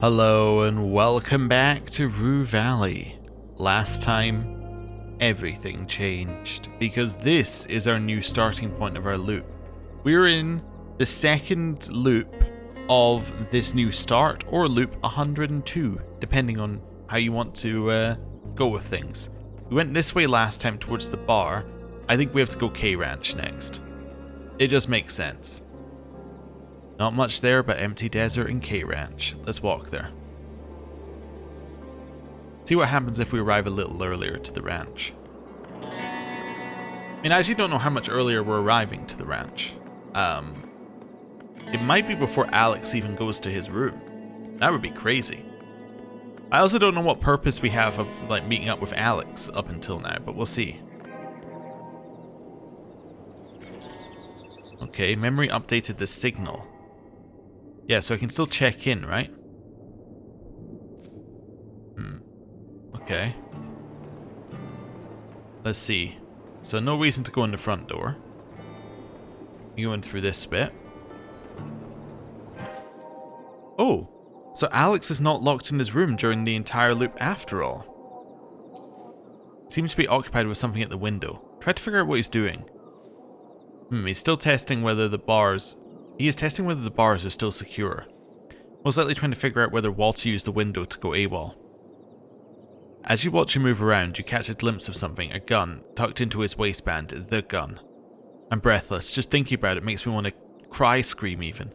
Hello and welcome back to Rue Valley. Last time, everything changed because this is our new starting point of our loop. We're in the second loop of this new start, or loop 102, depending on how you want to go with things. We went this way last time towards the bar. I think we have to go K Ranch next. It just makes sense. Not much there but empty desert and K Ranch. Let's walk there. See what happens if we arrive a little earlier to the ranch. I mean, I actually don't know how much earlier we're arriving to the ranch. It might be before Alex even goes to his room. That would be crazy. I also don't know what purpose we have of like meeting up with Alex up until now, but we'll see. Okay, memory updated the signal. Yeah, so I can still check in, right? Okay. Let's see. So no reason to go in the front door. You go in through this bit. Oh, so Alex is not locked in his room during the entire loop after all. Seems to be occupied with something at the window. Try to figure out what he's doing. He's still testing whether the bars... He is testing whether the bars are still secure. Most likely trying to figure out whether Walter used the window to go AWOL. As you watch him move around, you catch a glimpse of something, a gun, tucked into his waistband, the gun. I'm breathless. Just thinking about it makes me want to cry, scream even.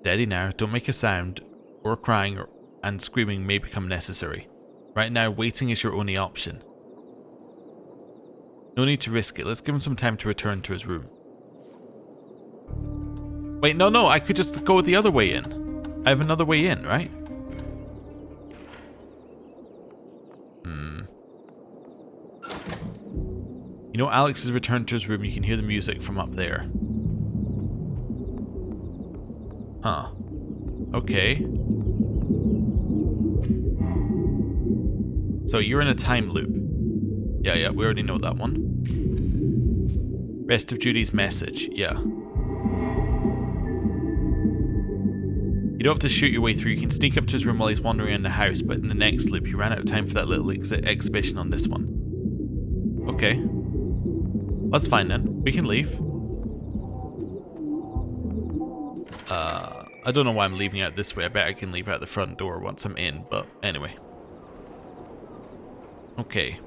Steady now, don't make a sound, or crying and screaming may become necessary. Right now, waiting is your only option. No need to risk it, let's give him some time to return to his room. Wait, no, I could just go the other way in. I have another way in, right? You know, Alex has returned to his room. You can hear the music from up there. Huh. Okay. So you're in a time loop. Yeah, we already know that one. Rest of Judy's message, yeah. You don't have to shoot your way through, you can sneak up to his room while he's wandering around the house, but in the next loop you ran out of time for that little exhibition on this one. Okay. That's fine then, we can leave. I don't know why I'm leaving out this way, I bet I can leave out the front door once I'm in, but anyway. Okay.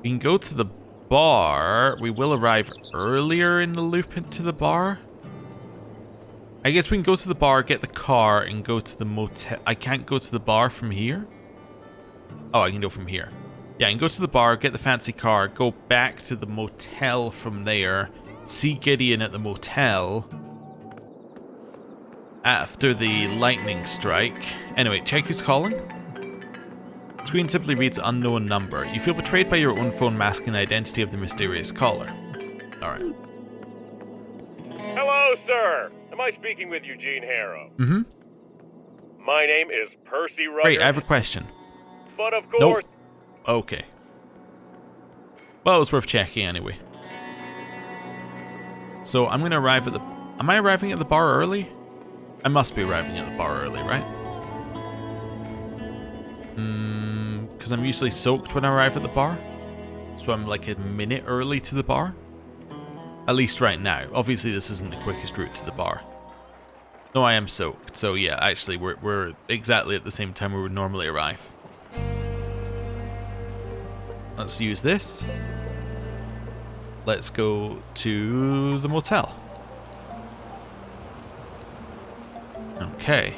We can go to the bar, we will arrive earlier in the loop into the bar. I guess we can go to the bar, get the car, and go to the motel. I can't go to the bar from here? Oh, I can go from here. Yeah, I can go to the bar, get the fancy car, go back to the motel from there, see Gideon at the motel after the lightning strike. Anyway, check who's calling. The screen simply reads unknown number. You feel betrayed by your own phone masking the identity of the mysterious caller. Alright. Hello, sir. Am I speaking with Eugene Harrow? Mm-hmm. My name is Percy Ruggers. Great, I have a question. But of course... Nope. Okay. Well, it was worth checking anyway. So, I'm going to arrive at the... Am I arriving at the bar early? I must be arriving at the bar early, right? Because I'm usually soaked when I arrive at the bar. So I'm like a minute early to the bar. At least right now. Obviously, this isn't the quickest route to the bar. No, I am soaked. So yeah, actually, we're exactly at the same time we would normally arrive. Let's use this. Let's go to the motel. Okay.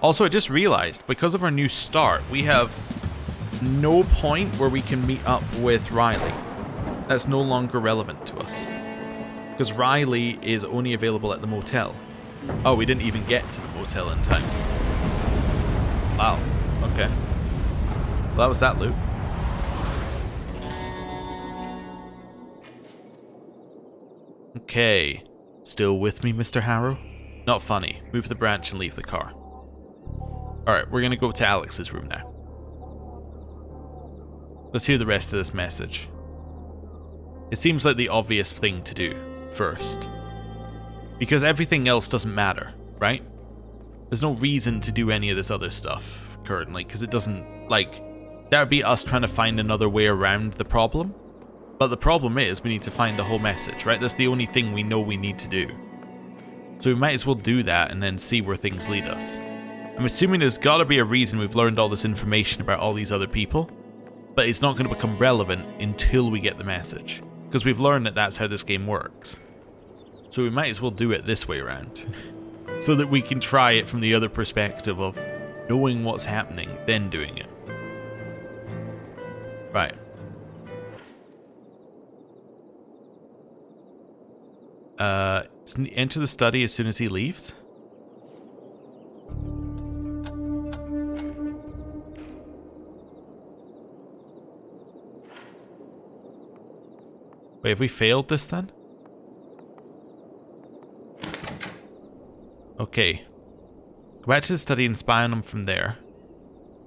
Also, I just realized, because of our new start, we have no point where we can meet up with Riley. That's no longer relevant to us. Because Riley is only available at the motel. Oh, we didn't even get to the motel in time. Wow. Okay. Well, that was that loop. Okay. Still with me, Mr. Harrow? Not funny. Move the branch and leave the car. Alright, we're gonna go to Alex's room now. Let's hear the rest of this message. It seems like the obvious thing to do first. Because everything else doesn't matter. right? There's no reason to do any of this other stuff currently, because it doesn't, like, that would be us trying to find another way around the problem. But the problem is we need to find the whole message, right? That's the only thing we know we need to do. So we might as well do that and then see where things lead us. I'm assuming there's gotta be a reason we've learned all this information about all these other people, but it's not going to become relevant until we get the message, because we've learned that that's how this game works. So we might as well do it this way around, so that we can try it from the other perspective of knowing what's happening, then doing it. Right. Enter the study as soon as he leaves? Wait, have we failed this then? Okay. Go back to the study and spy on him from there.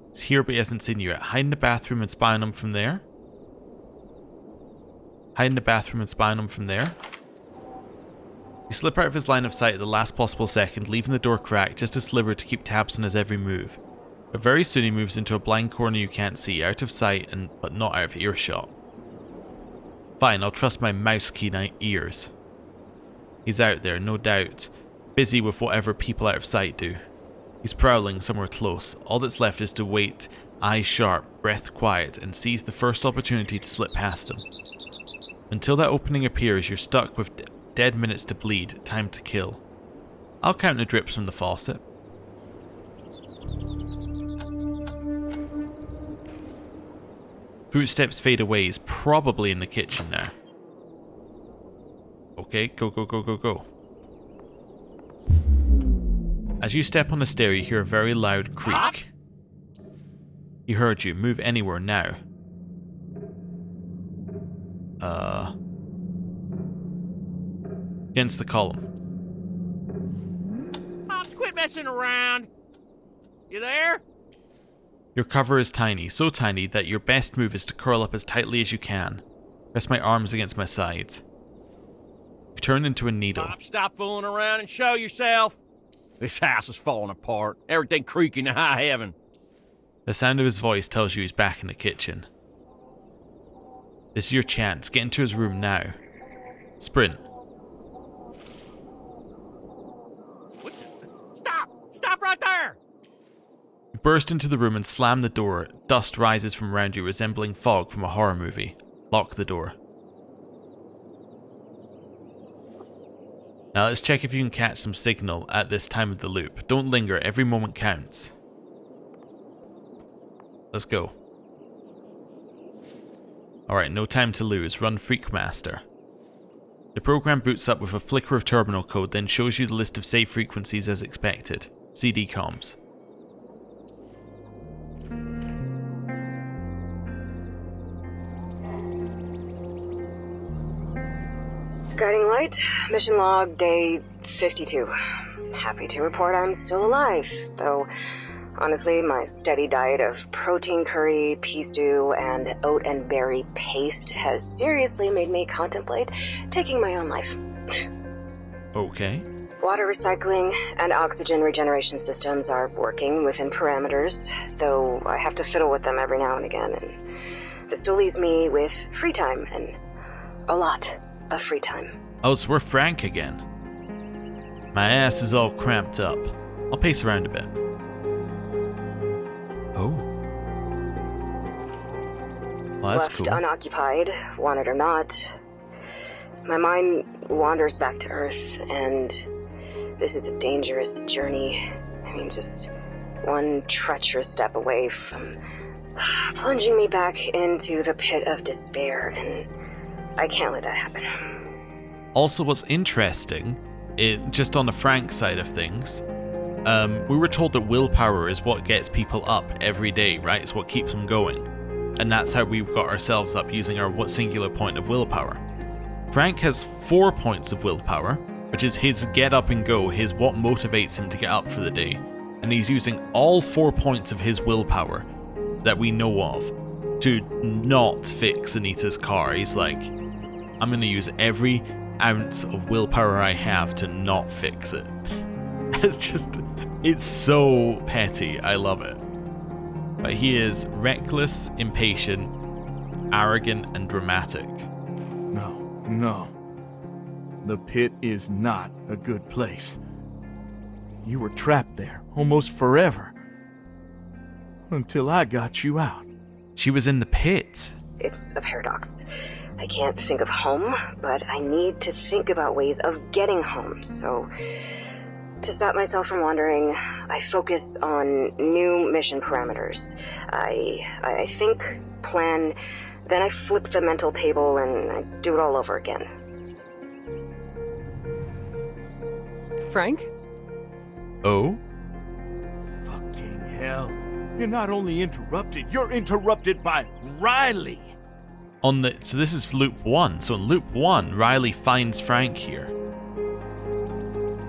He's here but he hasn't seen you yet. Hide in the bathroom and spy on him from there. Hide in the bathroom and spy on him from there. You slip out of his line of sight at the last possible second, leaving the door cracked just a sliver to keep tabs on his every move. But very soon he moves into a blind corner you can't see, out of sight but not out of earshot. Fine, I'll trust my mouse-keen ears. He's out there, no doubt, busy with whatever people out of sight do. He's prowling somewhere close. All that's left is to wait, eyes sharp, breath quiet, and seize the first opportunity to slip past him. Until that opening appears, you're stuck with dead minutes to bleed, time to kill. I'll count the drips from the faucet. Footsteps fade away. He's probably in the kitchen now. Okay, go, go, go, go, go. As you step on the stair, you hear a very loud creak. What? He heard you. Move anywhere now. Against the column. Pops, quit messing around. You there? Your cover is tiny, so tiny that your best move is to curl up as tightly as you can. Press my arms against my sides. You've turned into a needle. Pop, stop fooling around and show yourself. This house is falling apart. Everything creaking to high heaven. The sound of his voice tells you he's back in the kitchen. This is your chance. Get into his room now. Sprint. What the? Stop! Stop right there! You burst into the room and slam the door. Dust rises from around you, resembling fog from a horror movie. Lock the door. Now let's check if you can catch some signal at this time of the loop. Don't linger, every moment counts. Let's go. Alright, no time to lose. Run Freakmaster. The program boots up with a flicker of terminal code, then shows you the list of save frequencies as expected. CD comms. Guiding light, mission log, day 52. Happy to report I'm still alive, though honestly, my steady diet of protein curry, pea stew, and oat and berry paste has seriously made me contemplate taking my own life. Okay. Water recycling and oxygen regeneration systems are working within parameters, though I have to fiddle with them every now and again, and this still leaves me with free time, and a lot of free time. Oh, so we're Frank again. My ass is all cramped up. I'll pace around a bit. Oh. Well, that's Left cool. unoccupied, want it or not, my mind wanders back to Earth, and this is a dangerous journey. I mean, just one treacherous step away from plunging me back into the pit of despair, and I can't let that happen. Also, what's interesting, just on the Frank side of things, we were told that willpower is what gets people up every day, right? It's what keeps them going. And that's how we got ourselves up, using our singular point of willpower. Frank has 4 points of willpower, which is his get up and go, his what motivates him to get up for the day. And he's using all 4 points of his willpower that we know of to not fix Anita's car. He's like, I'm going to use every ounce of willpower I have to not fix it. It's so petty. I love it. But he is reckless, impatient, arrogant, and dramatic. No. The pit is not a good place. You were trapped there almost forever. Until I got you out. She was in the pit. It's a paradox. I can't think of home, but I need to think about ways of getting home, so to stop myself from wandering, I focus on new mission parameters. I think, plan, then I flip the mental table and I do it all over again. Frank? Oh? Fucking hell. You're not only interrupted, you're interrupted by Riley. So this is loop 1. So in loop 1, Riley finds Frank here.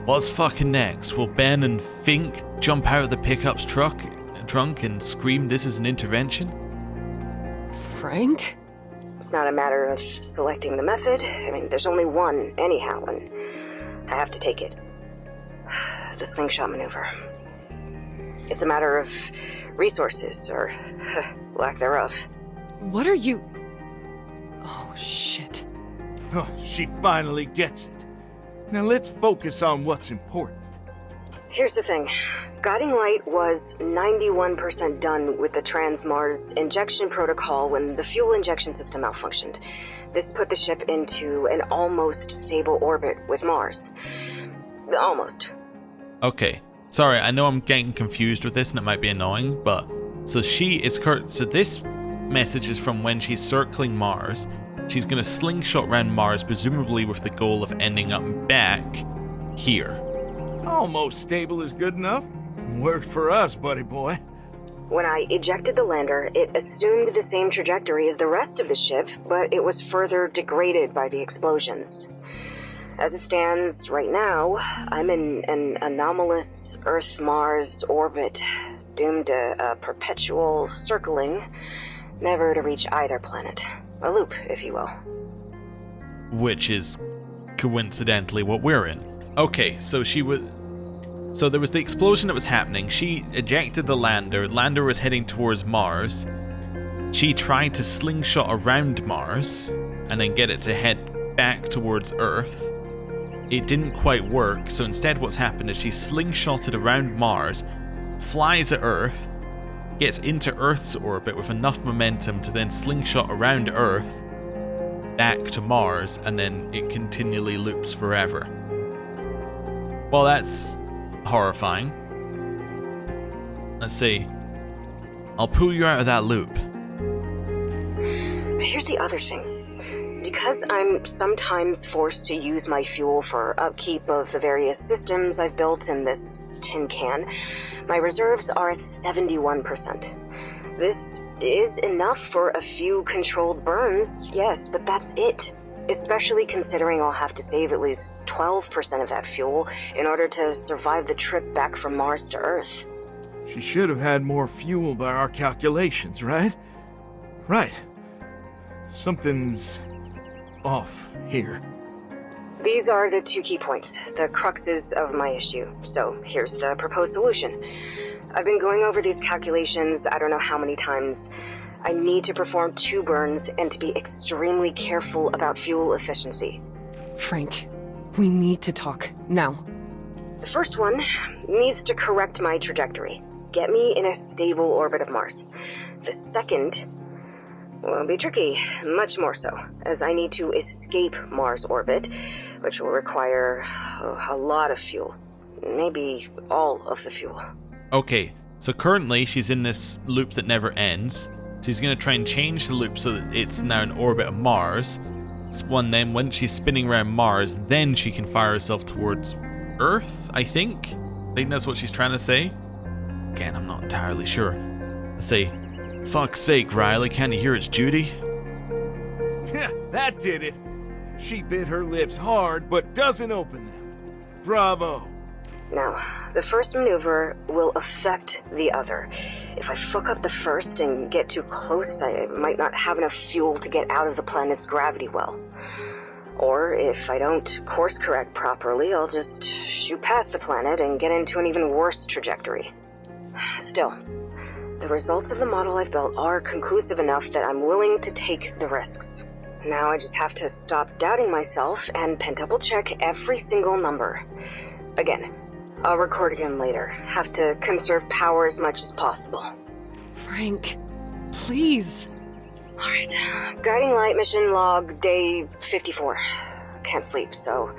What's fucking next? Will Ben and Fink jump out of the pickup's trunk and scream this is an intervention? Frank? It's not a matter of selecting the method. I mean, there's only one anyhow, and I have to take it. The slingshot maneuver. It's a matter of resources, or lack thereof. What are you... Oh, shit. Oh, she finally gets it. Now let's focus on what's important. Here's the thing. Guiding Light was 91% done with the Transmars injection protocol when the fuel injection system malfunctioned. This put the ship into an almost stable orbit with Mars. Almost. Okay. Sorry, I know I'm getting confused with this and it might be annoying, but... So this message is from when she's circling Mars. She's going to slingshot around Mars, presumably with the goal of ending up back here. Almost stable is good enough. Worked for us, buddy boy. When I ejected the lander, it assumed the same trajectory as the rest of the ship, but it was further degraded by the explosions. As it stands right now, I'm in an anomalous Earth-Mars orbit, doomed to a perpetual circling, never to reach either planet. A loop, if you will. Which is coincidentally what we're in. Okay, so there was the explosion that was happening. She ejected the lander. Lander was heading towards Mars. She tried to slingshot around Mars and then get it to head back towards Earth. It didn't quite work, so instead what's happened is she slingshotted around Mars, flies at Earth, gets into Earth's orbit with enough momentum to then slingshot around Earth, back to Mars, and then it continually loops forever. Well, that's horrifying. Let's see. I'll pull you out of that loop. Here's the other thing. Because I'm sometimes forced to use my fuel for upkeep of the various systems I've built in this tin can, my reserves are at 71%. This is enough for a few controlled burns, yes, but that's it. Especially considering I'll have to save at least 12% of that fuel in order to survive the trip back from Mars to Earth. She should have had more fuel by our calculations, right? Right. Something's off here. These are the two key points, the cruxes of my issue. So here's the proposed solution. I've been going over these calculations I don't know how many times. I need to perform 2 burns and to be extremely careful about fuel efficiency. Frank, we need to talk now. The first one needs to correct my trajectory, get me in a stable orbit of Mars. The second will be tricky, much more so, as I need to escape Mars orbit, which will require a lot of fuel. Maybe all of the fuel. Okay, so currently she's in this loop that never ends. She's going to try and change the loop so that it's now in orbit of Mars. Then when she's spinning around Mars, then she can fire herself towards Earth, I think? I think that's what she's trying to say. Again, I'm not entirely sure. Let's say, fuck's sake, Riley, can't you hear it's Judy? Yeah, that did it. She bit her lips hard, but doesn't open them. Bravo. Now, the first maneuver will affect the other. If I fuck up the first and get too close, I might not have enough fuel to get out of the planet's gravity well. Or if I don't course correct properly, I'll just shoot past the planet and get into an even worse trajectory. Still, the results of the model I've built are conclusive enough that I'm willing to take the risks. Now I just have to stop doubting myself and pentable check every single number. Again, I'll record again later. Have to conserve power as much as possible. Frank, please. Alright, guiding light mission log day 54. Can't sleep, so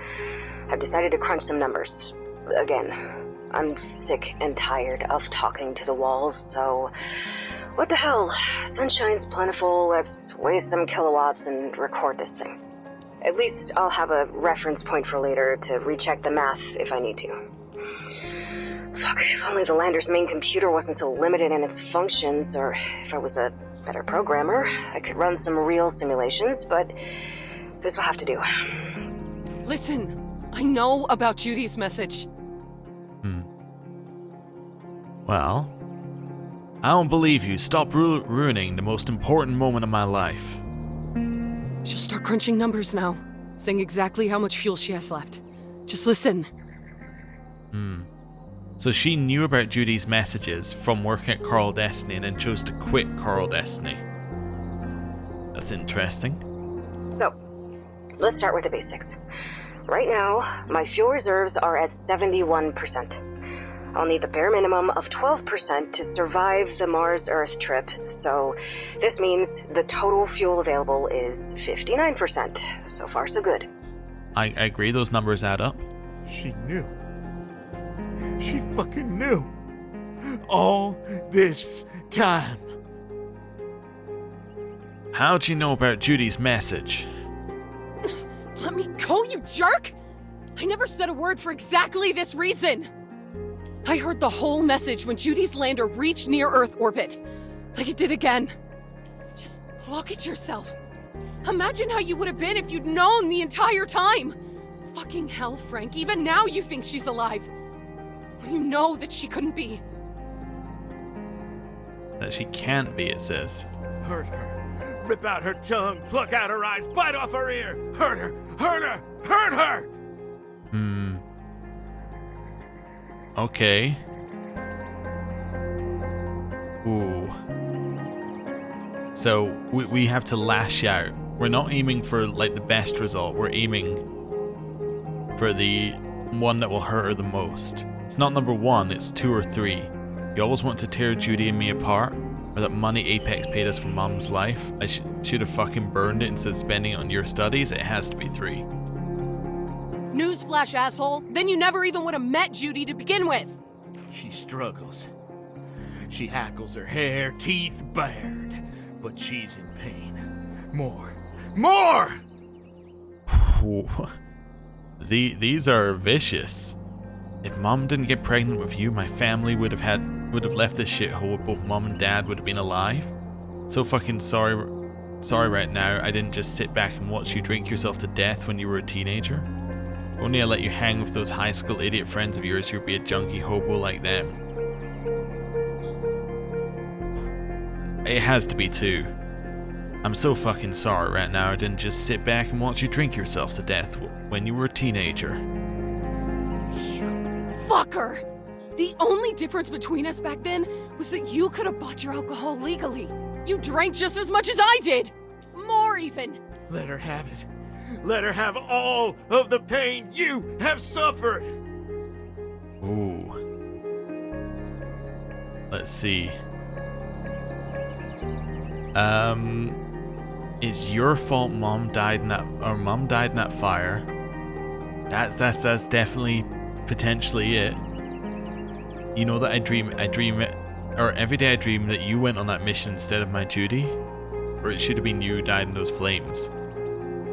I've decided to crunch some numbers. Again, I'm sick and tired of talking to the walls, so what the hell? Sunshine's plentiful, let's waste some kilowatts and record this thing. At least I'll have a reference point for later to recheck the math if I need to. Fuck, if only the lander's main computer wasn't so limited in its functions, or if I was a better programmer, I could run some real simulations, but this'll have to do. Listen, I know about Judy's message. Well, I don't believe you. Stop ruining the most important moment of my life. She'll start crunching numbers now, saying exactly how much fuel she has left. Just listen. So she knew about Judy's messages from working at Coral Destiny and then chose to quit Coral Destiny. That's interesting. So, let's start with the basics. Right now, my fuel reserves are at 71%. I'll need the bare minimum of 12% to survive the Mars-Earth trip, so this means the total fuel available is 59%. So far, so good. I agree, those numbers add up. She knew. She fucking knew. All this time. How'd you know about Judy's message? Let me go, you jerk! I never said a word for exactly this reason! I heard the whole message when Judy's lander reached near-Earth orbit. Like it did again. Just look at yourself. Imagine how you would have been if you'd known the entire time! Fucking hell, Frank, even now you think she's alive. When you know that she couldn't be. That she can't be, it says. Hurt her. Rip out her tongue, pluck out her eyes, bite off her ear. Hurt her, hurt her, hurt her! Okay. Ooh. So, we have to lash out. We're not aiming for, like, the best result. We're aiming for the one that will hurt her the most. It's not number 1, it's 2 or 3. You always want to tear Judy and me apart? Or that money Apex paid us for Mum's life? I should have fucking burned it instead of spending it on your studies? It has to be 3. Newsflash, asshole. Then you never even would have met Judy to begin with. She struggles. She hackles her hair, teeth bared. But she's in pain. More. More! Ooh. These are vicious. If Mum didn't get pregnant with you, my family would have left this shithole. Both Mum and Dad would have been alive. So fucking sorry right now. I didn't just sit back and watch you drink yourself to death when you were a teenager. If only I let you hang with those high school idiot friends of yours, you'd be a junkie hobo like them. It has to be 2. I'm so fucking sorry right now. I didn't just sit back and watch you drink yourself to death when you were a teenager. Fucker! The only difference between us back then was that you could have bought your alcohol legally. You drank just as much as I did! More even! Let her have it. Let her have all of the pain you have suffered! Ooh. Let's see. It's your fault Mum died in that fire. That's definitely potentially it. You know that I dream it, or every day I dream that you went on that mission instead of my Judy? Or it should have been you who died in those flames.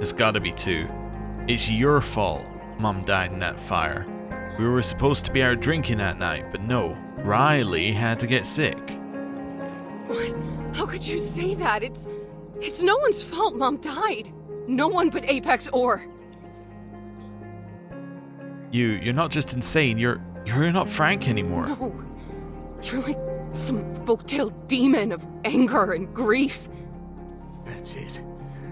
It's gotta be 2. It's your fault Mum died in that fire. We were supposed to be out drinking that night, but no. Riley had to get sick. What? How could you say that? It's no one's fault Mom died. No one but Apex or... You're not just insane, you're not Frank anymore. No. You're like some folktale demon of anger and grief. That's it.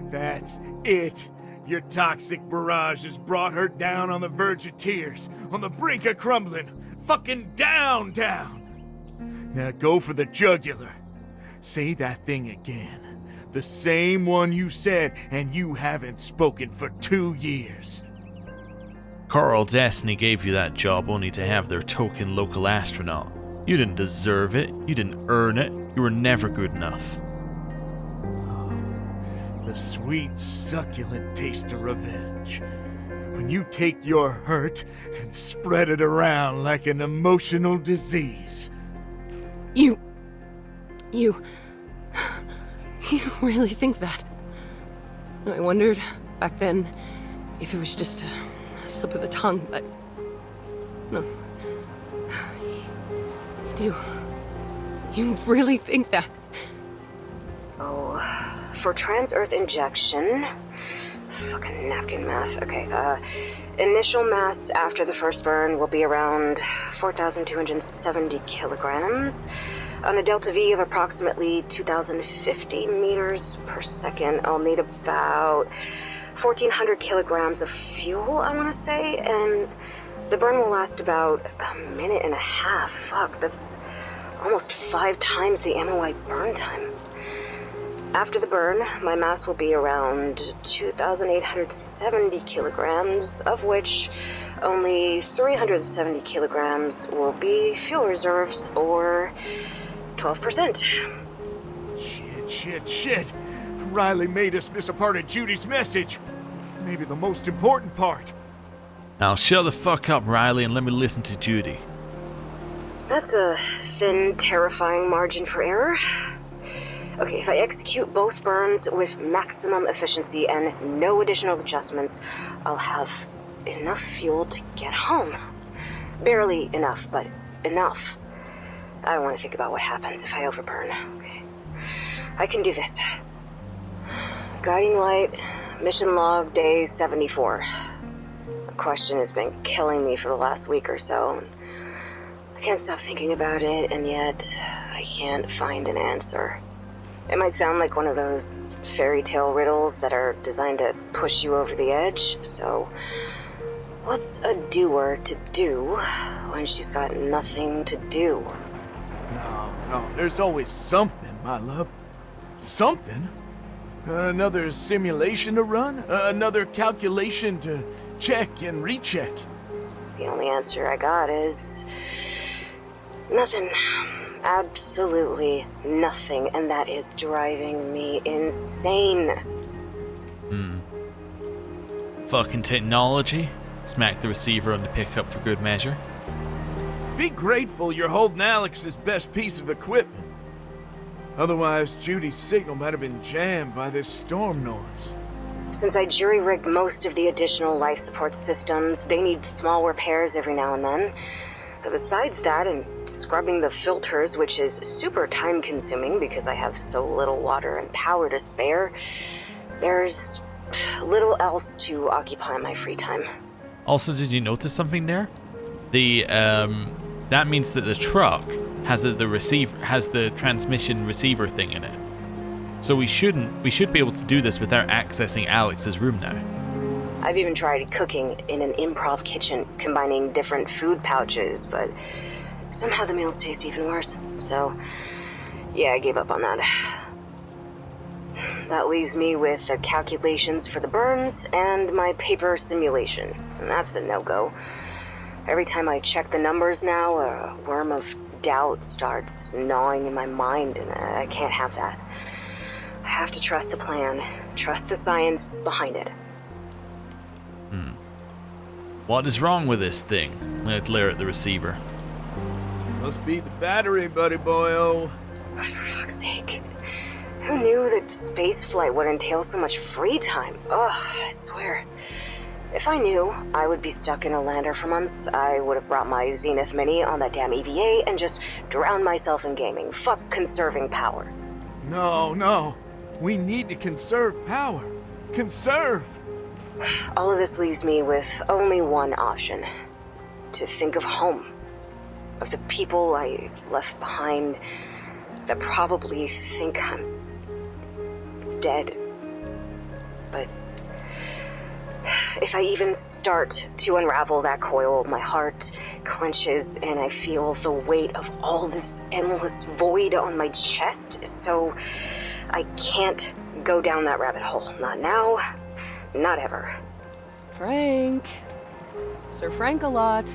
That's it. Your toxic barrage has brought her down on the verge of tears, on the brink of crumbling, fucking down. Now go for the jugular. Say that thing again. The same one you said, and you haven't spoken for 2 years. Coral Destiny gave you that job only to have their token local astronaut. You didn't deserve it, you didn't earn it, you were never good enough. The sweet, succulent taste of revenge. When you take your hurt and spread it around like an emotional disease. You really think that? I wondered back then if it was just a slip of the tongue, but no. You really think that? Oh, for trans-Earth injection... Fucking napkin math. Okay, initial mass after the first burn will be around 4,270 kilograms. On a delta V of approximately 2,050 meters per second, I'll need about 1,400 kilograms of fuel, I want to say, and the burn will last about a minute and a half. Fuck, that's almost 5 times the MOI burn time. After the burn, my mass will be around 2,870 kilograms, of which only 370 kilograms will be fuel reserves, or 12%. Shit. Riley made us miss a part of Judy's message. Maybe the most important part. Now shut the fuck up, Riley, and let me listen to Judy. That's a thin, terrifying margin for error. Okay, if I execute both burns with maximum efficiency and no additional adjustments, I'll have enough fuel to get home. Barely enough, but enough. I don't want to think about what happens if I overburn. Okay. I can do this. Guiding light, mission log, day 74. The question has been killing me for the last week or so. I can't stop thinking about it, and yet I can't find an answer. It might sound like one of those fairy tale riddles that are designed to push you over the edge, so what's a doer to do when she's got nothing to do? No, there's always something, my love. Something? Another simulation to run? Another calculation to check and recheck? The only answer I got is... nothing. Absolutely nothing, and that is driving me insane. Fucking technology. Smack the receiver on the pickup for good measure. Be grateful you're holding Alex's best piece of equipment. Otherwise, Judy's signal might have been jammed by this storm noise. Since I jury-rigged most of the additional life support systems, they need small repairs every now and then. But besides that, and scrubbing the filters, which is super time-consuming because I have so little water and power to spare, there's little else to occupy my free time. Also, did you notice something there? That means that the truck has the transmission receiver thing in it. So we should be able to do this without accessing Alex's room now. I've even tried cooking in an improv kitchen, combining different food pouches, but somehow the meals taste even worse. So, yeah, I gave up on that. That leaves me with the calculations for the burns and my paper simulation, and that's a no-go. Every time I check the numbers now, a worm of doubt starts gnawing in my mind, and I can't have that. I have to trust the plan, trust the science behind it. What is wrong with this thing? I'm gonna glare at the receiver. Must be the battery, buddy boyo. For fuck's sake. Who knew that spaceflight would entail so much free time? Ugh, I swear. If I knew I would be stuck in a lander for months, I would have brought my Zenith Mini on that damn EVA and just drowned myself in gaming. Fuck conserving power. No. We need to conserve power. Conserve! All of this leaves me with only one option. To think of home. Of the people I left behind that probably think I'm dead. But If I even start to unravel that coil, my heart clenches and I feel the weight of all this endless void on my chest, so I can't go down that rabbit hole. Not now, not ever. Frank. Sir Frank-a-lot.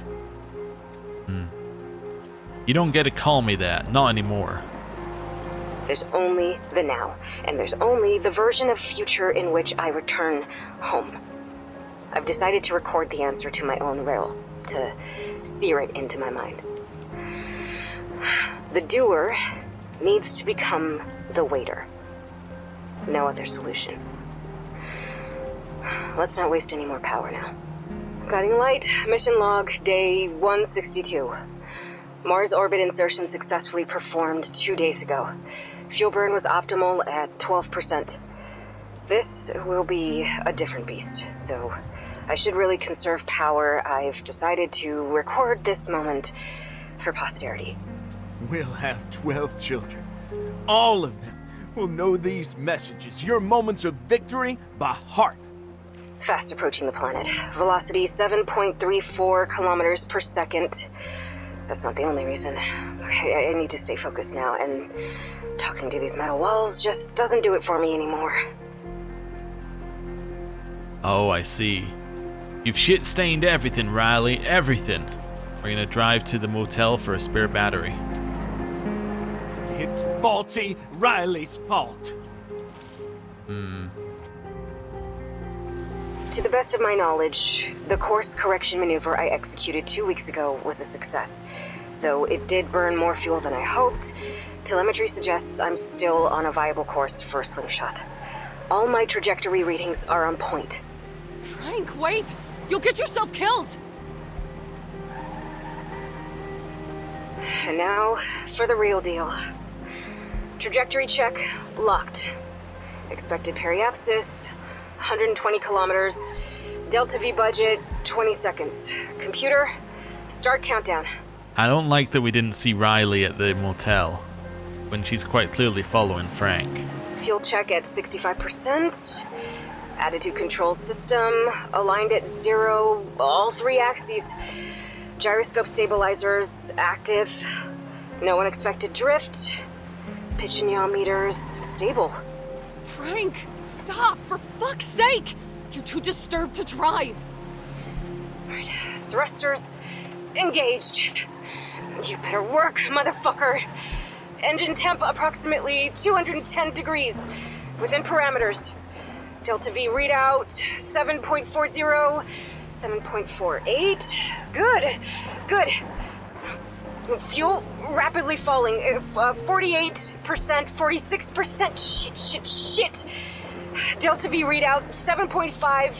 You don't get to call me that, not anymore. There's only the now, and there's only the version of future in which I return home. I've decided to record the answer to my own riddle, to sear it into my mind. The doer needs to become the waiter. No other solution. Let's not waste any more power now. Guiding light, mission log, day 162. Mars orbit insertion successfully performed 2 days ago. Fuel burn was optimal at 12%. This will be a different beast, though I should really conserve power. I've decided to record this moment for posterity. We'll have 12 children. All of them will know these messages, your moments of victory, by heart. Fast approaching the planet. Velocity 7.34 kilometers per second. That's not the only reason. I need to stay focused now, and talking to these metal walls just doesn't do it for me anymore. Oh, I see. You've shit-stained everything, Riley, everything. We're gonna drive to the motel for a spare battery. It's faulty Riley's fault. To the best of my knowledge, the course correction maneuver I executed 2 weeks ago was a success. Though it did burn more fuel than I hoped, telemetry suggests I'm still on a viable course for a slingshot. All my trajectory readings are on point. Frank, wait! You'll get yourself killed! And now, for the real deal. Trajectory check, locked. Expected periapsis, 120 kilometers. Delta V budget, 20 seconds. Computer, start countdown. I don't like that we didn't see Riley at the motel, when she's quite clearly following Frank. Fuel check at 65%. Attitude control system, aligned at 0, all 3 axes. Gyroscope stabilizers, active. No unexpected drift. Pitch and yaw meters, stable. Frank, stop! For fuck's sake! You're too disturbed to drive. Alright, thrusters engaged. You better work, motherfucker. Engine temp approximately 210 degrees, within parameters. Delta V readout 7.40, 7.48. Good. Fuel rapidly falling. 48%, 46%. Shit. Delta V readout 7.5,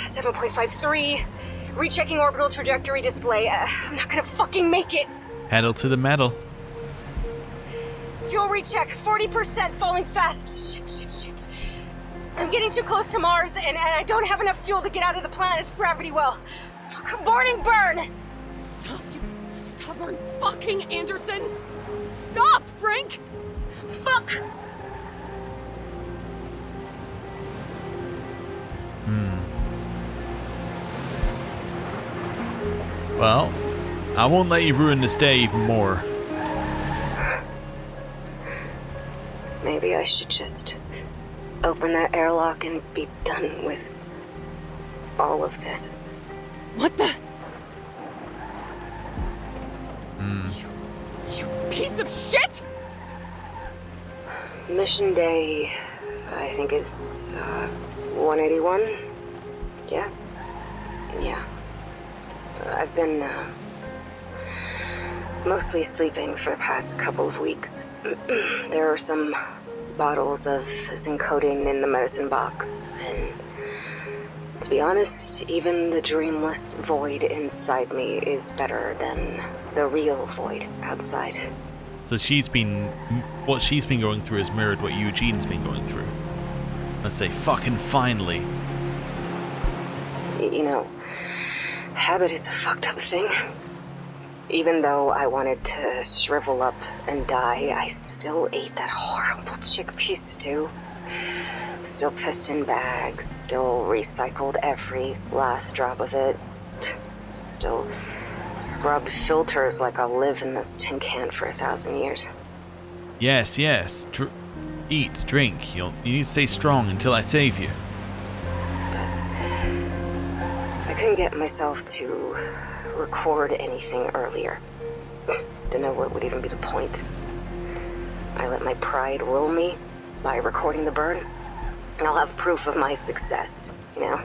7.53. Rechecking orbital trajectory display. I'm not gonna fucking make it. Pedal to the metal. Fuel recheck 40%, falling fast. Shit. I'm getting too close to Mars, and I don't have enough fuel to get out of the planet's gravity well. Boarding burn! Stop, you stubborn fucking Anderson! Stop, Frank! Fuck! Well, I won't let you ruin this day even more. Maybe I should just open that airlock and be done with all of this. What the? You piece of shit! Mission day, I think it's 181. Yeah. I've been mostly sleeping for the past couple of weeks. There are some bottles of Zincoding in the medicine box, and to be honest, even the dreamless void inside me is better than the real void outside. So what she's been going through has mirrored what Eugene's been going through. Let's say fucking finally. You know, habit is a fucked up thing. Even though I wanted to shrivel up and die, I still ate that horrible chickpea stew. Still pissed in bags, still recycled every last drop of it. Still scrubbed filters like I'll live in this tin can for 1,000 years. Yes, yes. Eat, drink. You need to stay strong until I save you. I couldn't get myself to record anything earlier. Didn't know what would even be the point. I let my pride rule me by recording the bird. And I'll have proof of my success, you know?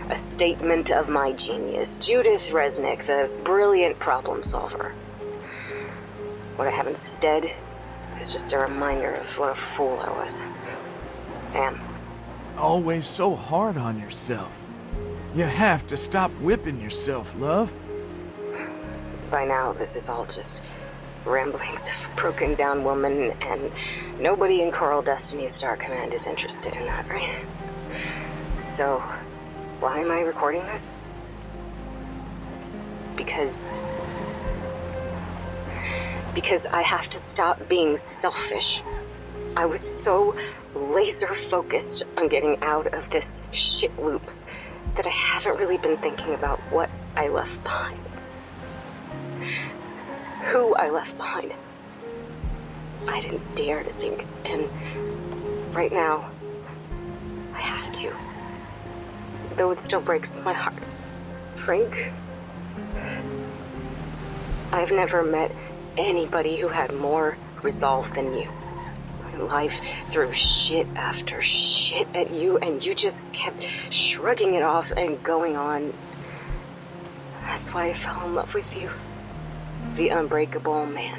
A statement of my genius. Judith Resnick, the brilliant problem solver. What I have instead is just a reminder of what a fool I was. Am. Always so hard on yourself. You have to stop whipping yourself, love. By now, this is all just ramblings of a broken down woman, and nobody in Coral Destiny's Star Command is interested in that, right? So, why am I recording this? Because I have to stop being selfish. I was so laser focused on getting out of this shit loop that I haven't really been thinking about what I left behind. Who I left behind. I didn't dare to think, and right now, I have to. Though it still breaks my heart. Frank, I've never met anybody who had more resolve than you. Life threw shit after shit at you, and you just kept shrugging it off and going on. That's why I fell in love with you. The unbreakable man.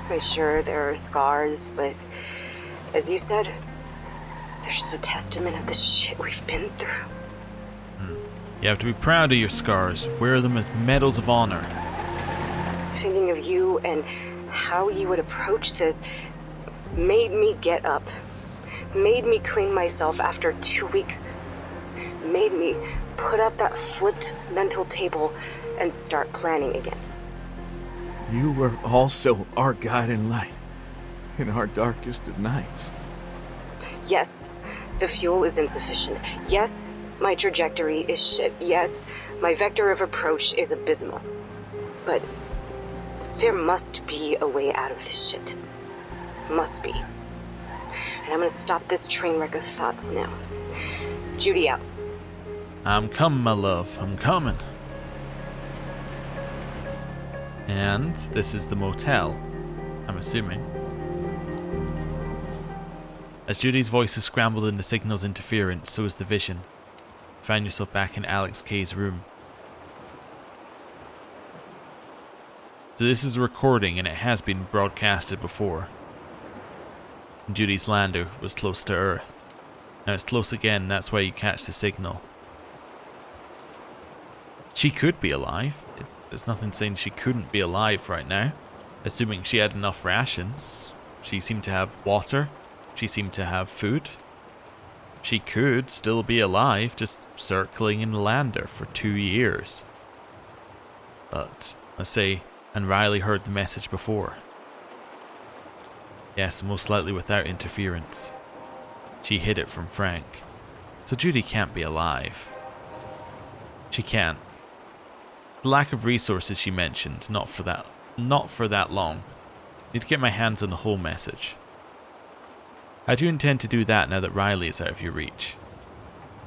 I'm sure there are scars, but as you said, they're just a testament of the shit we've been through. You have to be proud of your scars. Wear them as medals of honor. Thinking of you and how you would approach this made me get up. Made me clean myself after 2 weeks. Made me put up that flipped mental table and start planning again. You were also our guiding light in our darkest of nights. Yes, the fuel is insufficient. Yes, my trajectory is shit. Yes, my vector of approach is abysmal. But there must be a way out of this shit. Must be. And I'm gonna stop this train wreck of thoughts now. Judy out. I'm coming, my love. I'm coming. And this is the motel, I'm assuming. As Judy's voice is scrambled in the signal's interference, so is the vision. You find yourself back in Alex K's room. So this is a recording, and it has been broadcasted before. Judy's lander was close to Earth. Now it's close again, that's why you catch the signal. She could be alive. There's nothing saying she couldn't be alive right now. Assuming she had enough rations. She seemed to have water. She seemed to have food. She could still be alive, just circling in the lander for 2 years. But, let's say, and Riley heard the message before. Yes, most likely without interference. She hid it from Frank. So Judy can't be alive. She can't. The lack of resources she mentioned, not for that long. Need to get my hands on the whole message. How do you intend to do that now that Riley is out of your reach?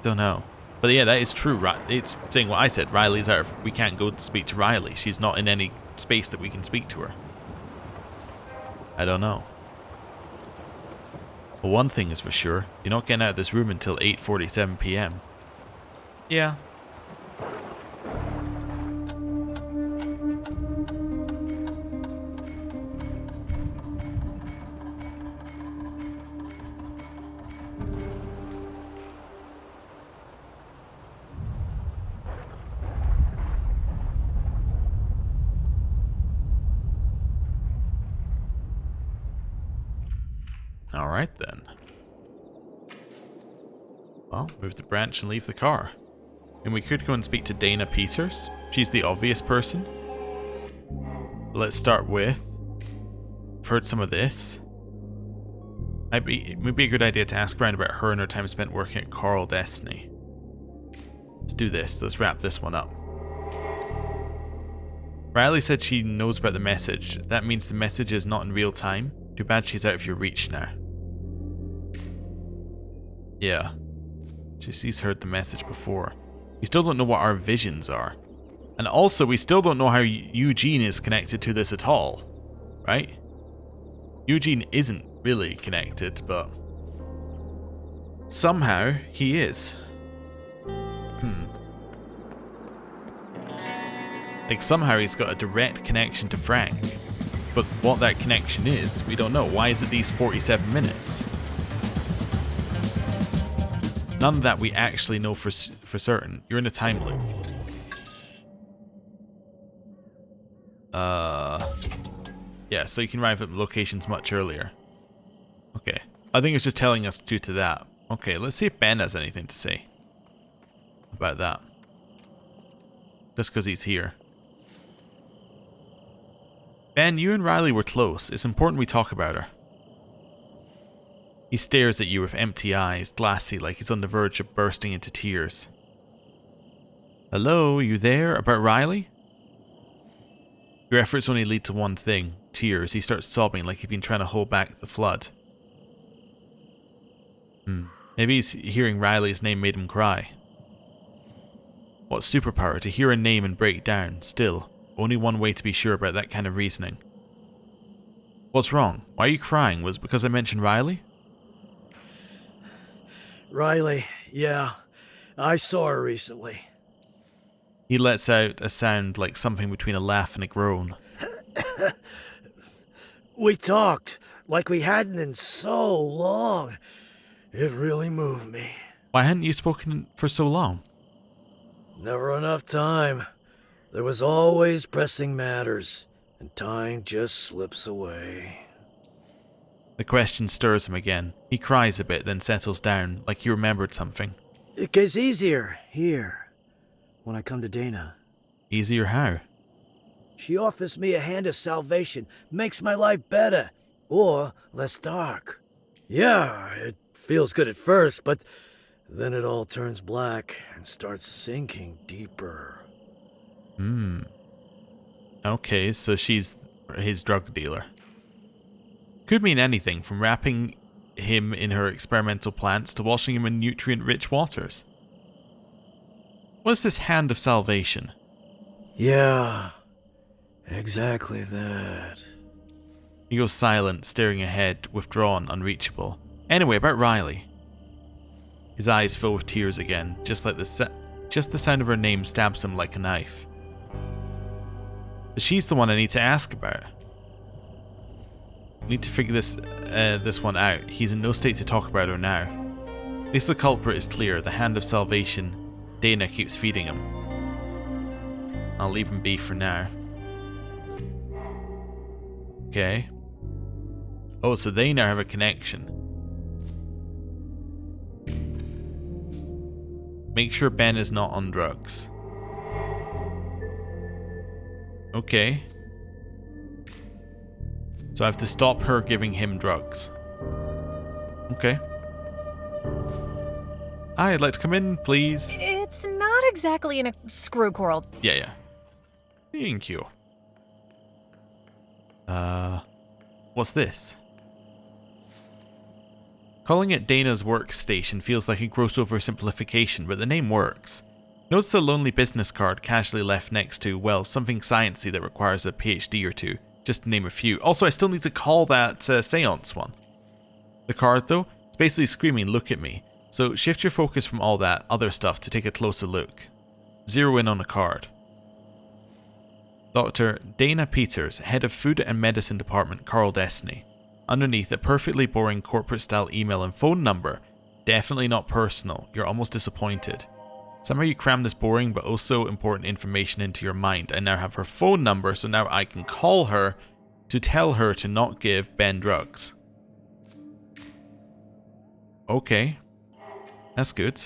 Don't know. But yeah, that is true. It's saying what I said. Riley's out of... We can't go to speak to Riley. She's not in any space that we can speak to her. I don't know. Well, one thing is for sure. You're not getting out of this room until 8:47 p.m. Yeah. Alright then. Well, move the branch and leave the car. And we could go and speak to Dana Peters. She's the obvious person. Let's start with... I've heard some of this. It would be a good idea to ask around about her and her time spent working at Coral Destiny. Let's do this. Let's wrap this one up. Riley said she knows about the message. That means the message is not in real time. Too bad she's out of your reach now. Yeah. She's heard the message before. We still don't know what our visions are. And also, we still don't know how Eugene is connected to this at all. Right? Eugene isn't really connected, but somehow he is. Like somehow he's got a direct connection to Frank. But what that connection is, we don't know. Why is it these 47 minutes? None of that we actually know for certain. You're in a time loop. Yeah, so you can arrive at locations much earlier. Okay. I think it's just telling us due to that. Okay, let's see if Ben has anything to say about that. Just because he's here. Ben, you and Riley were close. It's important we talk about her. He stares at you with empty eyes, glassy, like he's on the verge of bursting into tears. Hello, you there? About Riley? Your efforts only lead to one thing, tears. He starts sobbing like he'd been trying to hold back the flood. Maybe hearing Riley's name made him cry. What superpower to hear a name and break down. Still, only one way to be sure about that kind of reasoning. What's wrong? Why are you crying? Was it because I mentioned Riley? Riley, yeah. I saw her recently. He lets out a sound like something between a laugh and a groan. We talked like we hadn't in so long. It really moved me. Why hadn't you spoken for so long? Never enough time. There was always pressing matters, and time just slips away. The question stirs him again. He cries a bit, then settles down, like he remembered something. It gets easier here, when I come to Dana. Easier how? She offers me a hand of salvation, makes my life better, or less dark. Yeah, it feels good at first, but then it all turns black and starts sinking deeper. Okay, so she's his drug dealer. Could mean anything from wrapping him in her experimental plants to washing him in nutrient-rich waters. What is this hand of salvation? Yeah, exactly that. He goes silent, staring ahead, withdrawn, unreachable. Anyway, about Riley. His eyes fill with tears again, just the sound of her name stabs him like a knife. But she's the one I need to ask about. I need to figure this one out. He's in no state to talk about her now. At least the culprit is clear. The hand of salvation Dana keeps feeding him. I'll leave him be for now. Okay. Oh, so they now have a connection. Make sure Ben is not on drugs. Okay. So I have to stop her giving him drugs. Okay. Hi, I'd like to come in, please. It's not exactly in a screw coral. Yeah. Thank you. What's this? Calling it Dana's workstation feels like a gross oversimplification, but the name works. Notice a lonely business card casually left next to, well, something sciencey that requires a PhD or two, just to name a few. Also, I still need to call that seance one. The card, though, it's basically screaming, look at me. So shift your focus from all that other stuff to take a closer look. Zero in on a card. Dr. Dana Peters, head of Food and Medicine Department, Coral Destiny. Underneath, a perfectly boring corporate-style email and phone number. Definitely not personal. You're almost disappointed. Somehow you cram this boring but also important information into your mind. I now have her phone number, so now I can call her to tell her to not give Ben drugs. Okay. That's good.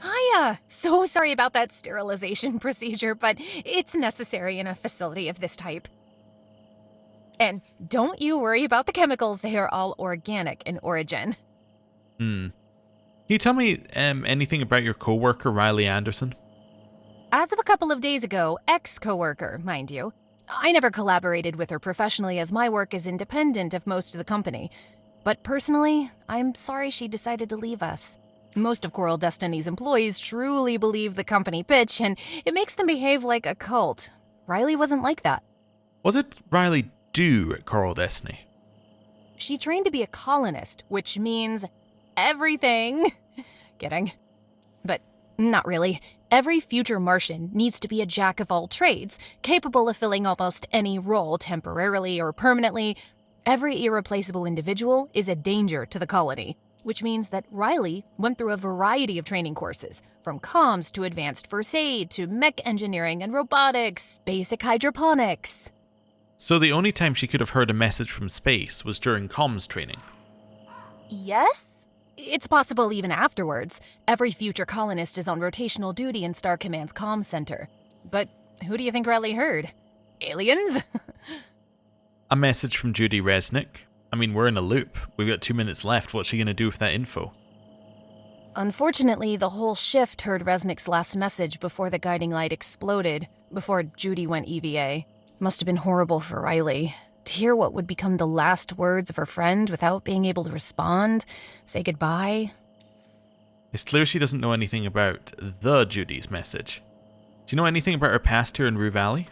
Hiya! So sorry about that sterilization procedure, but it's necessary in a facility of this type. And don't you worry about the chemicals, they are all organic in origin. Can you tell me anything about your coworker, Riley Anderson? As of a couple of days ago, ex-coworker, mind you. I never collaborated with her professionally as my work is independent of most of the company. But personally, I'm sorry she decided to leave us. Most of Coral Destiny's employees truly believe the company pitch, and it makes them behave like a cult. Riley wasn't like that. What did Riley do at Coral Destiny? She trained to be a colonist, which means everything. Kidding. But not really. Every future Martian needs to be a jack of all trades, capable of filling almost any role temporarily or permanently. Every irreplaceable individual is a danger to the colony, which means that Riley went through a variety of training courses, from comms to advanced first aid to mech engineering and robotics, basic hydroponics. So the only time she could have heard a message from space was during comms training. Yes? It's possible even afterwards. Every future colonist is on rotational duty in Star Command's comms center. But who do you think Riley heard? Aliens? A message from Judy Resnick. I mean, we're in a loop. We've got 2 minutes left. What's she going to do with that info? Unfortunately, the whole shift heard Resnick's last message before the guiding light exploded, before Judy went EVA. Must have been horrible for Riley. To hear what would become the last words of her friend without being able to respond, say goodbye. It's clear she doesn't know anything about the Judy's message. Do you know anything about her past here in Rue Valley?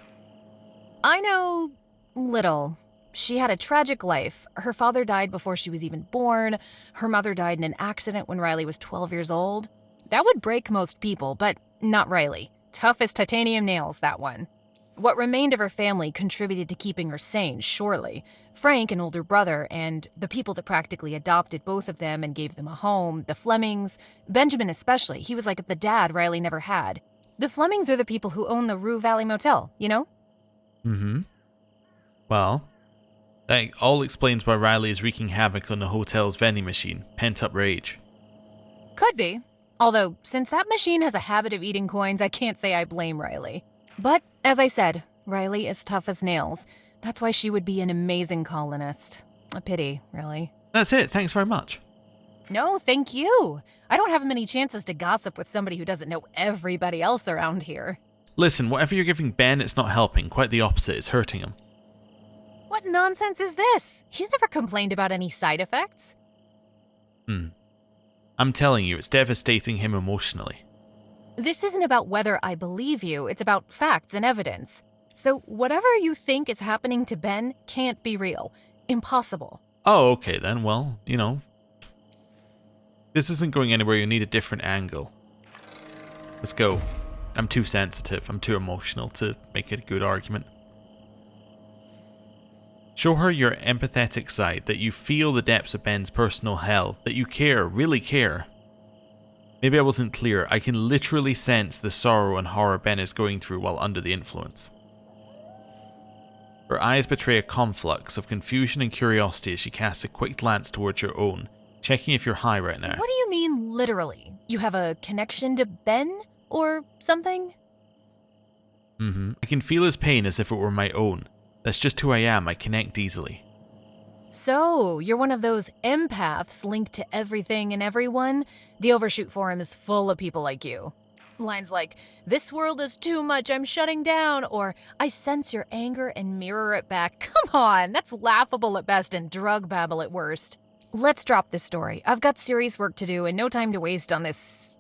I know little. She had a tragic life. Her father died before she was even born. Her mother died in an accident when Riley was 12 years old. That would break most people, but not Riley. Tough as titanium nails, that one. What remained of her family contributed to keeping her sane, surely. Frank, an older brother, and the people that practically adopted both of them and gave them a home, the Flemings. Benjamin especially, he was like the dad Riley never had. The Flemings are the people who own the Rue Valley Motel, you know? Well, that all explains why Riley is wreaking havoc on the hotel's vending machine. Pent-up rage. Could be. Although, since that machine has a habit of eating coins, I can't say I blame Riley. But, as I said, Riley is tough as nails. That's why she would be an amazing colonist. A pity, really. That's it. Thanks very much. No, thank you. I don't have many chances to gossip with somebody who doesn't know everybody else around here. Listen, whatever you're giving Ben, it's not helping. Quite the opposite. It's hurting him. What nonsense is this? He's never complained about any side effects. I'm telling you, it's devastating him emotionally. This isn't about whether I believe you, it's about facts and evidence. So whatever you think is happening to Ben can't be real. Impossible. Oh, okay then. Well, you know. This isn't going anywhere. You need a different angle. Let's go. I'm too sensitive. I'm too emotional to make it a good argument. Show her your empathetic side, that you feel the depths of Ben's personal hell, that you care, really care. Maybe I wasn't clear. I can literally sense the sorrow and horror Ben is going through while under the influence. Her eyes betray a conflux of confusion and curiosity as she casts a quick glance towards your own, checking if you're high right now. What do you mean, literally? You have a connection to Ben? Or something? I can feel his pain as if it were my own. That's just who I am. I connect easily. So, you're one of those empaths linked to everything and everyone? The Overshoot Forum is full of people like you. Lines like, "This world is too much, I'm shutting down," or "I sense your anger and mirror it back." Come on, that's laughable at best and drug babble at worst. Let's drop this story. I've got serious work to do and no time to waste on this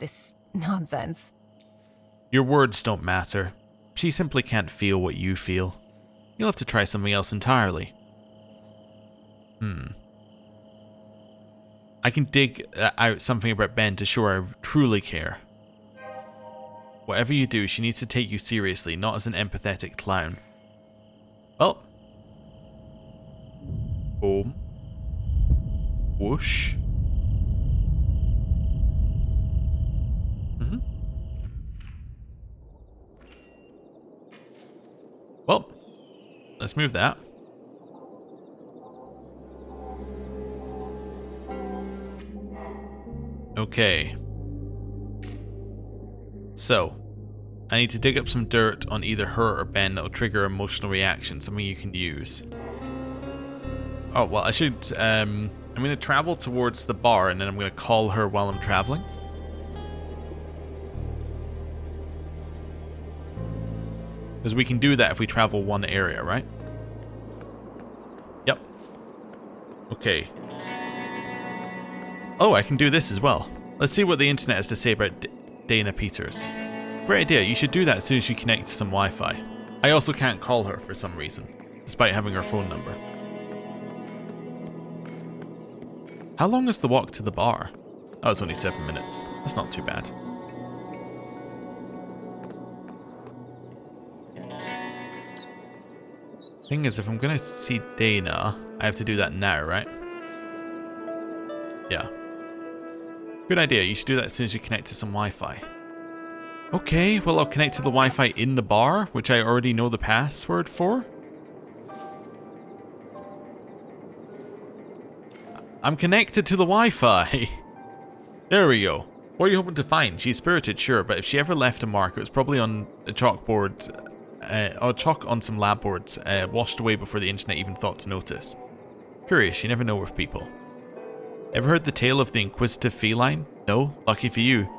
nonsense. Your words don't matter. She simply can't feel what you feel. You'll have to try something else entirely. I can dig out something about Ben to show I truly care. Whatever you do, she needs to take you seriously, not as an empathetic clown. Well. Boom. Whoosh. Well, let's move that. Okay. So, I need to dig up some dirt on either her or Ben that'll trigger emotional reaction, something you can use. Oh, well, I should... I'm going to travel towards the bar, and then I'm going to call her while I'm traveling. Because we can do that if we travel one area, right? Yep. Okay. Oh, I can do this as well. Let's see what the internet has to say about Dana Peters. Great idea. You should do that as soon as you connect to some Wi-Fi. I also can't call her for some reason, despite having her phone number. How long is the walk to the bar? Oh, it's only 7 minutes. That's not too bad. Thing is, if I'm gonna see Dana, I have to do that now, right? Yeah. Good idea. You should do that as soon as you connect to some Wi-Fi. Okay, well, I'll connect to the Wi-Fi in the bar, which I already know the password for. I'm connected to the Wi-Fi. There we go. What are you hoping to find? She's spirited, sure, but if she ever left a mark, it was probably on a chalkboard, or chalk on some lab boards, washed away before the internet even thought to notice. Curious, you never know with people. Ever heard the tale of the inquisitive feline? No? Lucky for you.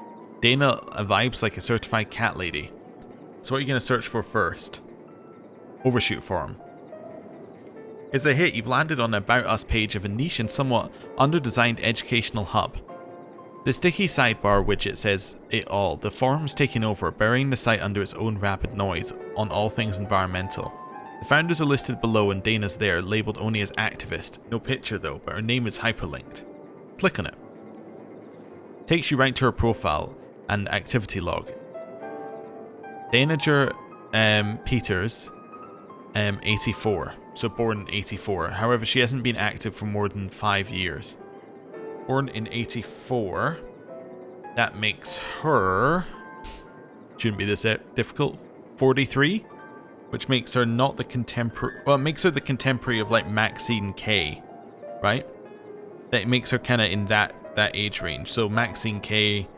Dana vibes like a certified cat lady. So what are you going to search for first? Overshoot forum. It's a hit. You've landed on the About Us page of a niche and somewhat under-designed educational hub. The sticky sidebar widget says it all. The forum's taking over, burying the site under its own rapid noise on all things environmental. The founders are listed below and Dana's there, labelled only as activist. No picture though, but her name is hyperlinked. Click on it. Takes you right to her profile and activity log. Danager Peters, 84. So born in 84. However, she hasn't been active for more than 5 years. Born in 84. That makes her... Shouldn't be this difficult. 43? Which makes her not the contemporary... Well, it makes her the contemporary of like Maxine K. Right? That makes her kind of in that age range. So Maxine K...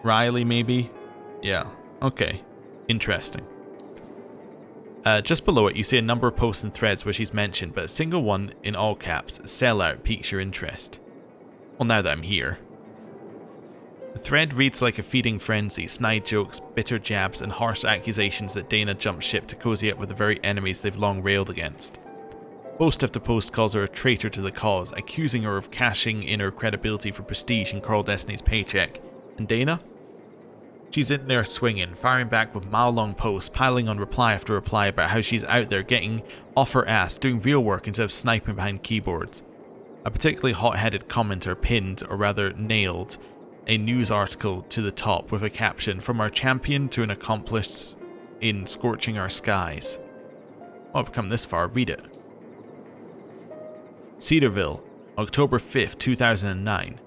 Riley maybe? Yeah. Okay. Interesting. Just below it, you see a number of posts and threads where she's mentioned, but a single one in all caps, sellout, piques your interest. Well, now that I'm here. The thread reads like a feeding frenzy, snide jokes, bitter jabs, and harsh accusations that Dana jumped ship to cozy up with the very enemies they've long railed against. Post after post calls her a traitor to the cause, accusing her of cashing in her credibility for prestige and Carl Destiny's paycheck. And Dana? She's in there swinging, firing back with mile-long posts, piling on reply after reply about how she's out there getting off her ass, doing real work instead of sniping behind keyboards. A particularly hot-headed commenter pinned, or rather nailed, a news article to the top with a caption, "From our champion to an accomplice in scorching our skies." Well, I've come this far, read it. Cedarville, October 5th, 2009.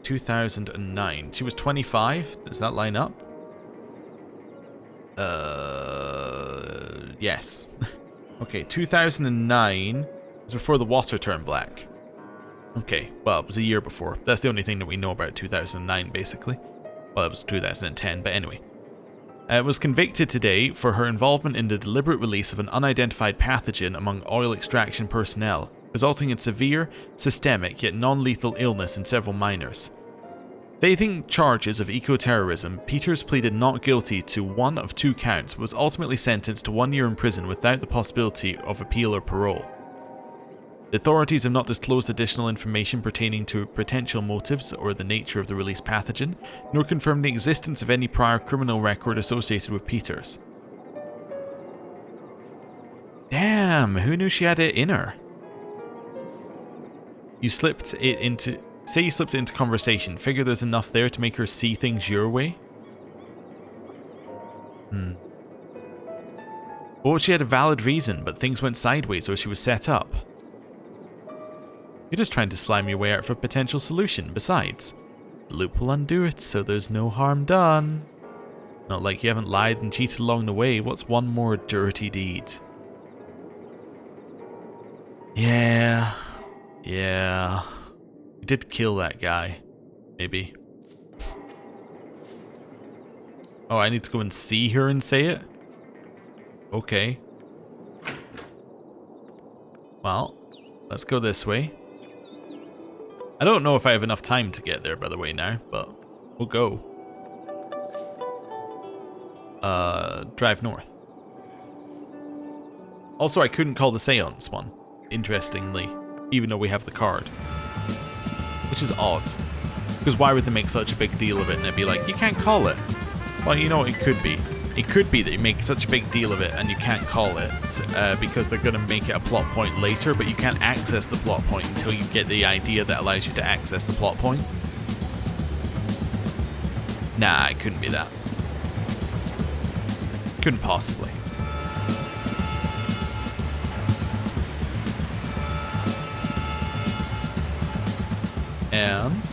2009. She was 25? Does that line up? Yes. Okay, 2009 is before the water turned black. Okay, well, it was a year before. That's the only thing that we know about 2009, basically. Well, it was 2010, but anyway. Was convicted today for her involvement in the deliberate release of an unidentified pathogen among oil extraction personnel, resulting in severe, systemic, yet non-lethal illness in several minors. Facing charges of eco-terrorism, Peters pleaded not guilty to one of 2 counts, but was ultimately sentenced to 1 year in prison without the possibility of appeal or parole. The authorities have not disclosed additional information pertaining to potential motives or the nature of the released pathogen, nor confirmed the existence of any prior criminal record associated with Peters. Damn, who knew she had it in her? You slipped it into... Say you slipped it into conversation. Figure there's enough there to make her see things your way? Or she had a valid reason, but things went sideways or she was set up. You're just trying to slime your way out for a potential solution. Besides, the loop will undo it, so there's no harm done. Not like you haven't lied and cheated along the way. What's one more dirty deed? Yeah. We did kill that guy. Maybe. Oh, I need to go and see her and say it? Okay. Well, Let's go this way. I don't know if I have enough time to get there, by the way, now, but we'll go. Drive north. Also, I couldn't call the seance one, interestingly, even though we have the card. Which is odd. Because why would they make such a big deal of it and it'd be like, you can't call it? Well, you know what it could be. It could be that you make such a big deal of it and you can't call it because they're going to make it a plot point later, but you can't access the plot point until you get the idea that allows you to access the plot point. Nah, it couldn't be that. Couldn't possibly. And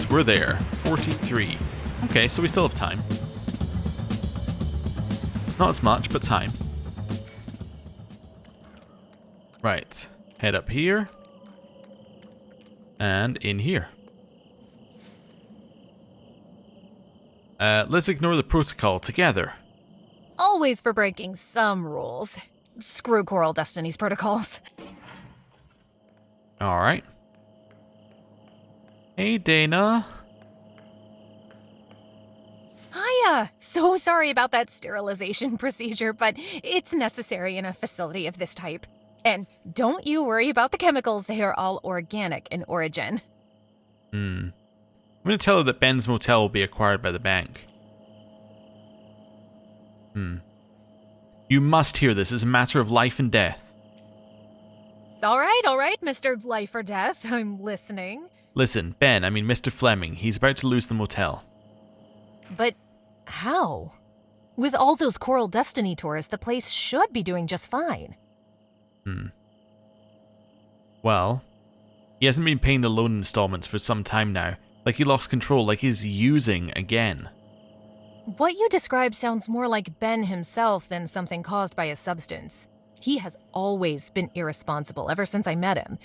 we're there. 43. Okay, so we still have time. Not as much, but time. Right. Head up here. And in here. Let's ignore the protocol together. Always for breaking some rules. Screw Coral Destiny's protocols. Alright. Hey, Dana. Hiya! So sorry about that sterilization procedure, but it's necessary in a facility of this type. And don't you worry about the chemicals, they are all organic in origin. I'm going to tell her that Ben's motel will be acquired by the bank. You must hear this. It's a matter of life and death. All right, Mr. Life or Death. I'm listening. Listen, Ben, I mean Mr. Fleming, he's about to lose the motel. But how? With all those Coral Destiny tourists, the place should be doing just fine. Well, he hasn't been paying the loan installments for some time now. Like he lost control, like he's using again. What you describe sounds more like Ben himself than something caused by a substance. He has always been irresponsible ever since I met him.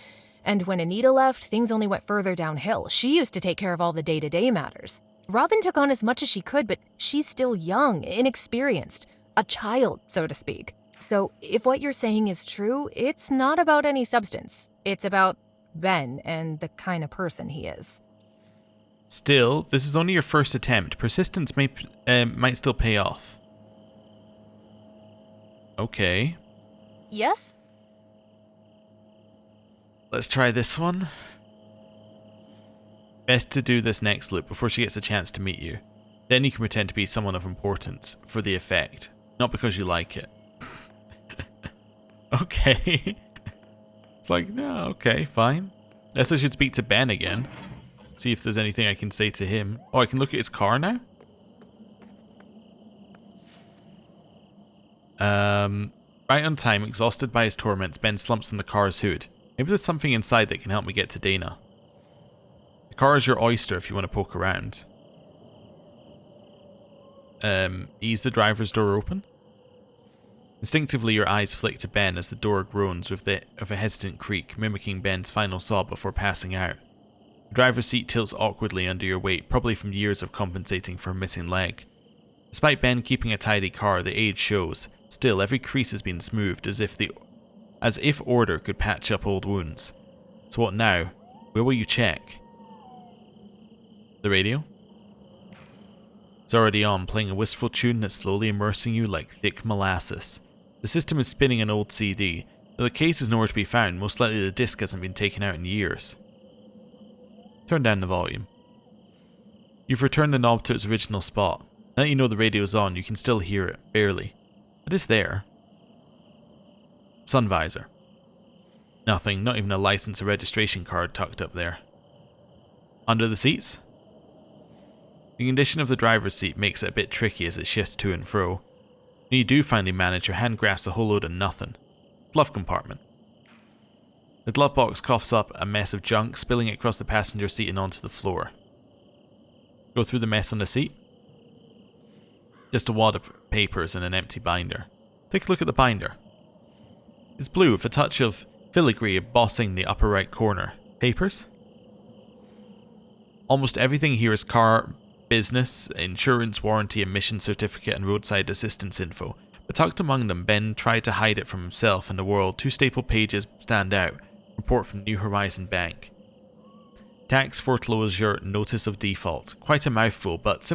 And when Anita left, things only went further downhill. She used to take care of all the day-to-day matters. Robin took on as much as she could, but she's still young, inexperienced. A child, so to speak. So if what you're saying is true, it's not about any substance. It's about Ben and the kind of person he is. Still, this is only your first attempt. Persistence might still pay off. Okay. Yes? Let's try this one. Best to do this next loop before she gets a chance to meet you. Then you can pretend to be someone of importance for the effect, not because you like it. Okay. It's like, no, okay, fine. Guess I should speak to Ben again. See if there's anything I can say to him. Oh, I can look at his car now? Right on time, exhausted by his torments, Ben slumps on the car's hood. Maybe there's something inside that can help me get to Dana. The car is your oyster if you want to poke around. Ease the driver's door open. Instinctively, your eyes flick to Ben as the door groans with a hesitant creak, mimicking Ben's final sob before passing out. The driver's seat tilts awkwardly under your weight, probably from years of compensating for a missing leg. Despite Ben keeping a tidy car, the age shows. Still, every crease has been smoothed as if order could patch up old wounds. So what now? Where will you check? The radio? It's already on, playing a wistful tune that's slowly immersing you like thick molasses. The system is spinning an old CD. Though the case is nowhere to be found, most likely the disc hasn't been taken out in years. Turn down the volume. You've returned the knob to its original spot. Now that you know the radio's on, you can still hear it, barely. But it's there. Sun visor. Nothing, not even a license or registration card tucked up there. Under the seats? The condition of the driver's seat makes it a bit tricky as it shifts to and fro. When you do finally manage, your hand grasps a whole load of nothing. Glove compartment. The glove box coughs up a mess of junk, spilling it across the passenger seat and onto the floor. Go through the mess on the seat. Just a wad of papers and an empty binder. Take a look at the binder. It's blue with a touch of filigree embossing the upper right corner. Papers? Almost everything here is car business, insurance, warranty, emission certificate, and roadside assistance info. But tucked among them, Ben tried to hide it from himself and the world. 2 staple pages stand out. Report from New Horizon Bank. Tax foreclosure notice of default. Quite a mouthful, but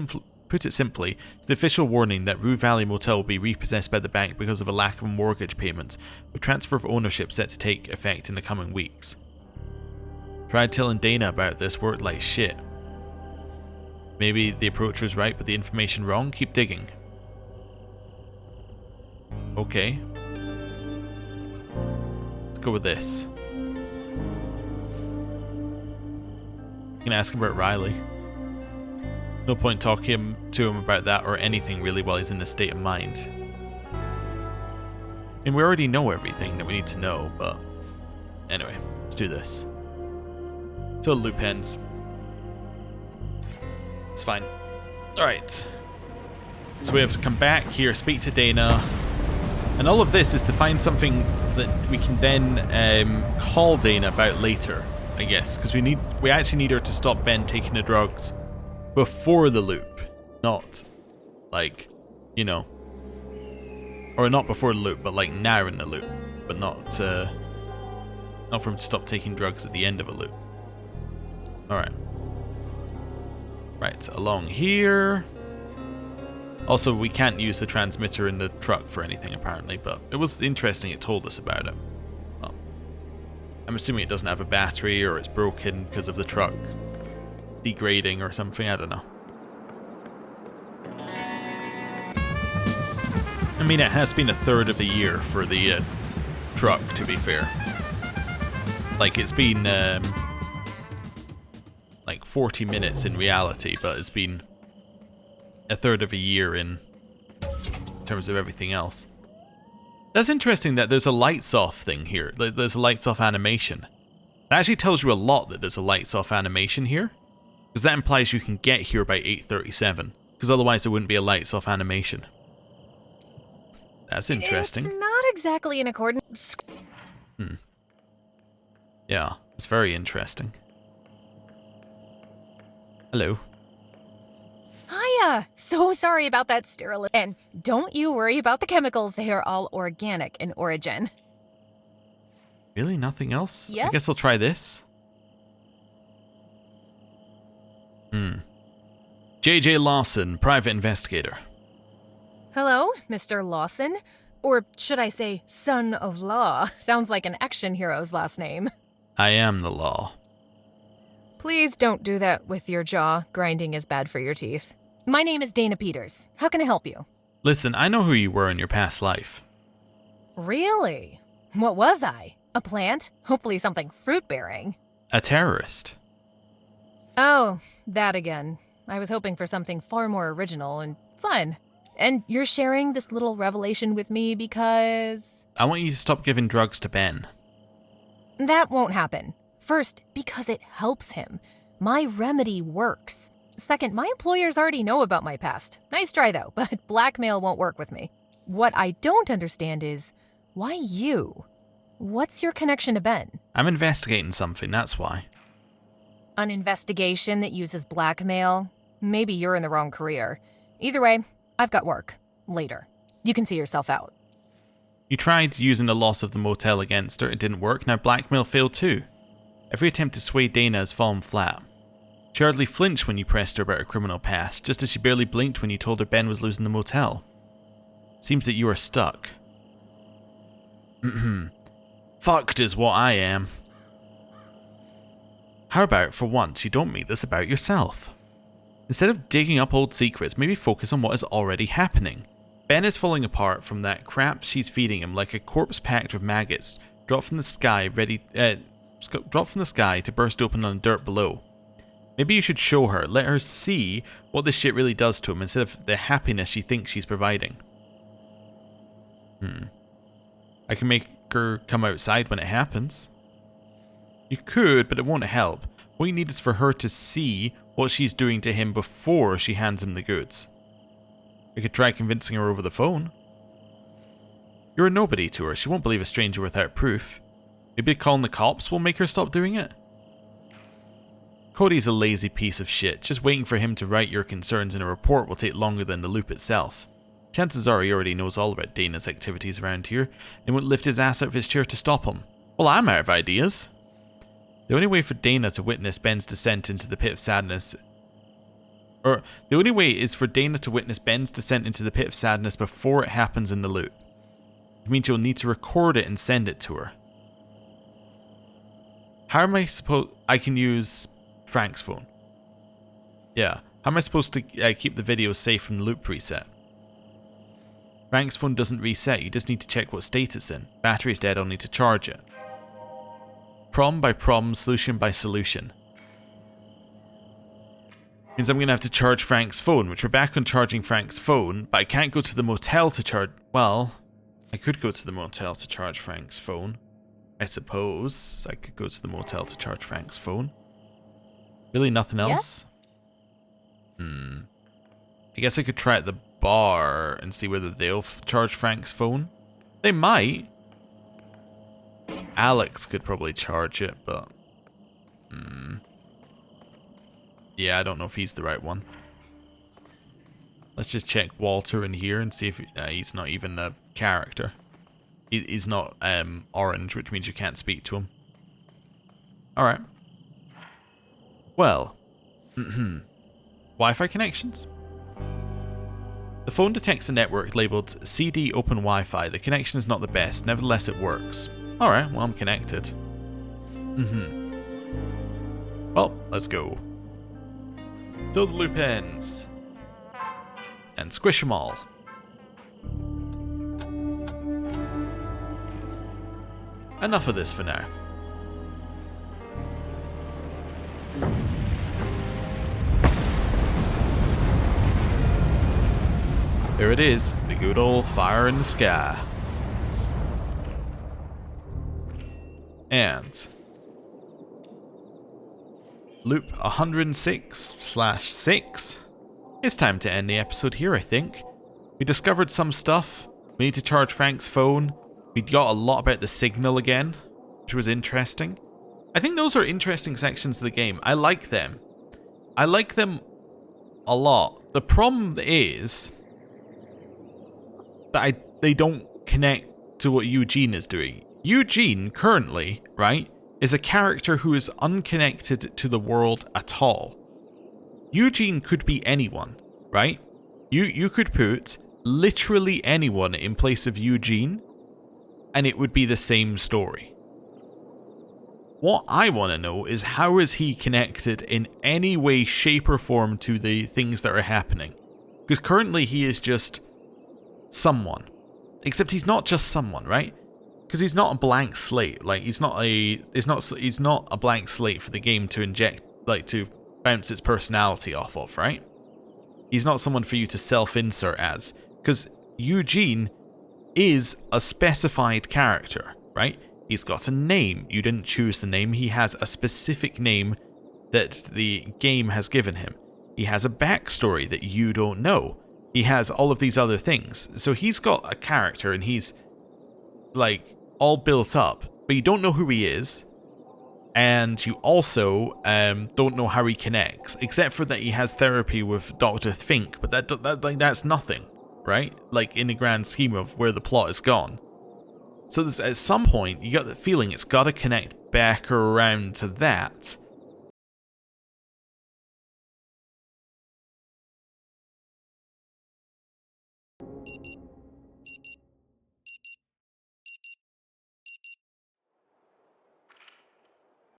put it simply, it's the official warning that Rue Valley Motel will be repossessed by the bank because of a lack of mortgage payments, with transfer of ownership set to take effect in the coming weeks. Tried telling Dana about this, worked like shit. Maybe the approach was right, but the information wrong? Keep digging. Okay. Let's go with this. You can ask him about Riley. No point talking to him about that or anything really while he's in this state of mind. And we already know everything that we need to know, but anyway, let's do this. Till the loop ends. It's fine. Alright. So we have to come back here, speak to Dana. And all of this is to find something that we can then call Dana about later, I guess. Because we actually need her to stop Ben taking the drugs before the loop. Not, like, you know. Or not before the loop, but like now in the loop. But not for him to stop taking drugs at the end of a loop. Alright. Right, along here. Also, we can't use the transmitter in the truck for anything, apparently, but it was interesting it told us about it. Well, I'm assuming it doesn't have a battery, or it's broken because of the truck degrading or something, I don't know. I mean, it has been a third of the year for the truck, to be fair. Like, it's been like 40 minutes in reality, but it's been a third of a year in terms of everything else. That's interesting that there's a lights off thing here. There's a lights off animation. That actually tells you a lot that there's a lights off animation here, because that implies you can get here by 8:37, because otherwise there wouldn't be a lights off animation. That's interesting. It's not exactly in accordance. Yeah, it's very interesting. Hello. Hiya! So sorry about that sterility. And don't you worry about the chemicals, they are all organic in origin. Really? Nothing else? Yes? I guess I'll try this. J.J. Lawson, private investigator. Hello, Mr. Lawson? Or should I say, son of law? Sounds like an action hero's last name. I am the law. Please don't do that with your jaw. Grinding is bad for your teeth. My name is Dana Peters. How can I help you? Listen, I know who you were in your past life. Really? What was I? A plant? Hopefully something fruit-bearing. A terrorist. Oh, that again. I was hoping for something far more original and fun. And you're sharing this little revelation with me because... I want you to stop giving drugs to Ben. That won't happen. First, because it helps him. My remedy works. Second, my employers already know about my past. Nice try though, but blackmail won't work with me. What I don't understand is, why you? What's your connection to Ben? I'm investigating something, that's why. An investigation that uses blackmail? Maybe you're in the wrong career. Either way, I've got work. Later. You can see yourself out. You tried using the loss of the motel against her, it didn't work, now blackmail failed too. Every attempt to sway Dana has fallen flat. She hardly flinched when you pressed her about her criminal past, just as she barely blinked when you told her Ben was losing the motel. Seems that you are stuck. Fucked is what I am. How about, for once, you don't make this about yourself? Instead of digging up old secrets, maybe focus on what is already happening. Ben is falling apart from that crap she's feeding him like a corpse packed with maggots, dropped from the sky to burst open on the dirt below. Maybe you should show her, let her see what this shit really does to him instead of the happiness she thinks she's providing. I can make her come outside when it happens. You could, but it won't help. What you need is for her to see what she's doing to him before she hands him the goods. I could try convincing her over the phone. You're a nobody to her. She won't believe a stranger without proof. Maybe calling the cops will make her stop doing it? Cody's a lazy piece of shit. Just waiting for him to write your concerns in a report will take longer than the loop itself. Chances are he already knows all about Dana's activities around here and won't lift his ass out of his chair to stop him. Well, I'm out of ideas. The only way for Dana to witness Ben's descent into the pit of sadness... Or, the only way is for Dana to witness Ben's descent into the pit of sadness before it happens in the loop. It means you'll need to record it and send it to her. How am I supposed... I can use Frank's phone. Yeah. How am I supposed to keep the video safe from the loop reset? Frank's phone doesn't reset, you just need to check what state it's in. Battery's dead, I'll need to charge it. Problem by problem, solution by solution. Means I'm going to have to charge Frank's phone, which we're back on charging Frank's phone, but I can't go to the motel to charge... Well, I could go to the motel to charge Frank's phone. I suppose I could go to the motel to charge Frank's phone. Really nothing else? I guess I could try at the bar and see whether they'll charge Frank's phone. They might. Alex could probably charge it, but... Yeah, I don't know if he's the right one. Let's just check Walter in here and see if he's not even a character. He's not orange, which means you can't speak to him. Alright. Well. Wi-Fi connections? The phone detects a network labelled CD Open Wi-Fi. The connection is not the best, nevertheless it works. Alright, well I'm connected. Well, let's go. Till the loop ends. And squish them all. Enough of this for now. There it is, the good old fire in the sky. And loop 106/6. It's time to end the episode here, I think. We discovered some stuff. We need to charge Frank's phone. We got a lot about the signal again, which was interesting. I think those are interesting sections of the game. I like them. I like them a lot. The problem is that they don't connect to what Eugene is doing. Eugene, currently, right, is a character who is unconnected to the world at all. Eugene could be anyone, right? You could put literally anyone in place of Eugene, and it would be the same story. What I want to know is how is he connected in any way, shape, or form to the things that are happening? Because currently he is just someone. Except he's not just someone, right? Because he's not a blank slate. Like he's not a blank slate for the game to inject, like to bounce its personality off of, right? He's not someone for you to self-insert as. Because Eugene is a specified character, right? He's got a name. You didn't choose the name. He has a specific name that the game has given him. He has a backstory that you don't know. He has all of these other things. So he's got a character and he's like all built up, but you don't know who he is. And you also don't know how he connects, except for that he has therapy with Dr. Fink, but that's nothing, right? Like in the grand scheme of where the plot has gone. So at some point, you got the feeling it's got to connect back around to that.